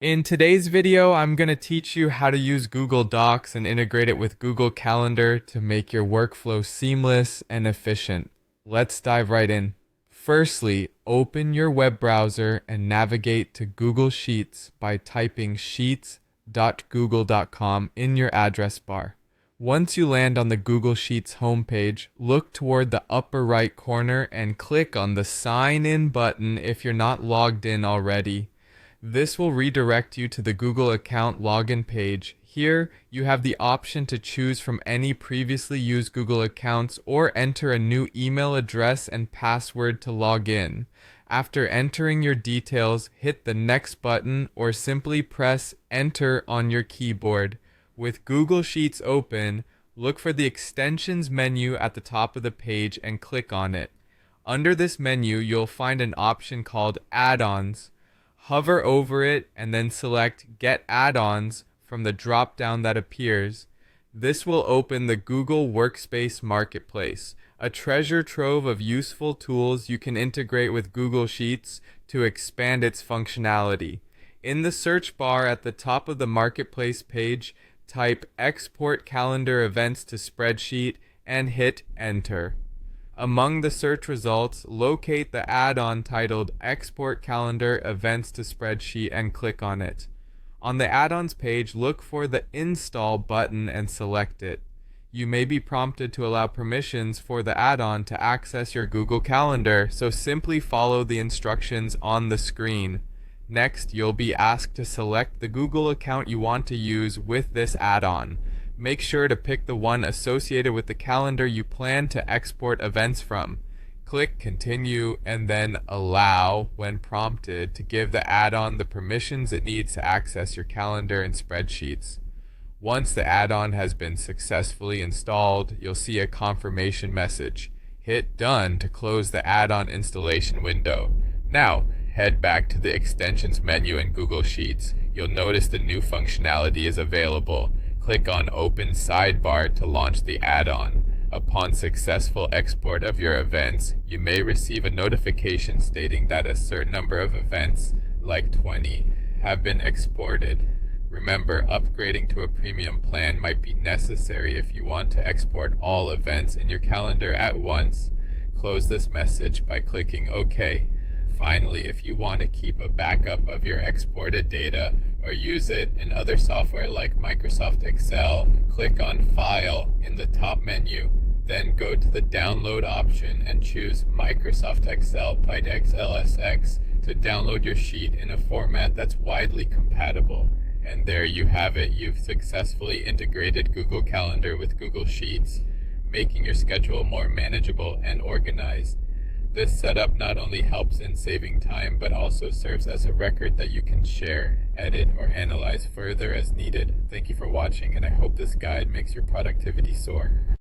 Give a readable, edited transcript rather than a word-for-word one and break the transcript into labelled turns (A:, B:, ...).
A: In today's video, I'm going to teach you how to use Google Docs and integrate it with Google Calendar to make your workflow seamless and efficient. Let's dive right in. Firstly, open your web browser and navigate to Google Sheets by typing sheets.google.com in your address bar. Once you land on the Google Sheets homepage, look toward the upper right corner and click on the Sign In button if you're not logged in already. This will redirect you to the Google account login page. Here, you have the option to choose from any previously used Google accounts or enter a new email address and password to log in. After entering your details, hit the Next button or simply press Enter on your keyboard. With Google Sheets open, look for the Extensions menu at the top of the page and click on it. Under this menu, you'll find an option called Add-ons. Hover over it and then select Get Add-ons from the drop-down that appears. This will open the Google Workspace Marketplace, a treasure trove of useful tools you can integrate with Google Sheets to expand its functionality. In the search bar at the top of the Marketplace page, type Export Calendar Events to Spreadsheet and hit Enter. Among the search results, locate the add-on titled Export Calendar Events to Spreadsheet and click on it. On the add-ons page, look for the Install button and select it. You may be prompted to allow permissions for the add-on to access your Google Calendar, so simply follow the instructions on the screen. Next, you'll be asked to select the Google account you want to use with this add-on. Make sure to pick the one associated with the calendar you plan to export events from. Click Continue and then Allow when prompted to give the add-on the permissions it needs to access your calendar and spreadsheets. Once the add-on has been successfully installed, you'll see a confirmation message. Hit Done to close the add-on installation window. Now, head back to the Extensions menu in Google Sheets. You'll notice the new functionality is available. Click on Open Sidebar to launch the add-on. Upon successful export of your events, you may receive a notification stating that a certain number of events, like 20, have been exported. Remember, upgrading to a premium plan might be necessary if you want to export all events in your calendar at once. Close this message by clicking OK. Finally, if you want to keep a backup of your exported data or use it in other software like Microsoft Excel, click on File in the top menu. Then go to the Download option and choose Microsoft Excel by XLSX to download your sheet in a format that's widely compatible. And there you have it. You've successfully integrated Google Calendar with Google Sheets, making your schedule more manageable and organized. This setup not only helps in saving time, but also serves as a record that you can share, edit, or analyze further as needed. Thank you for watching, and I hope this guide makes your productivity soar.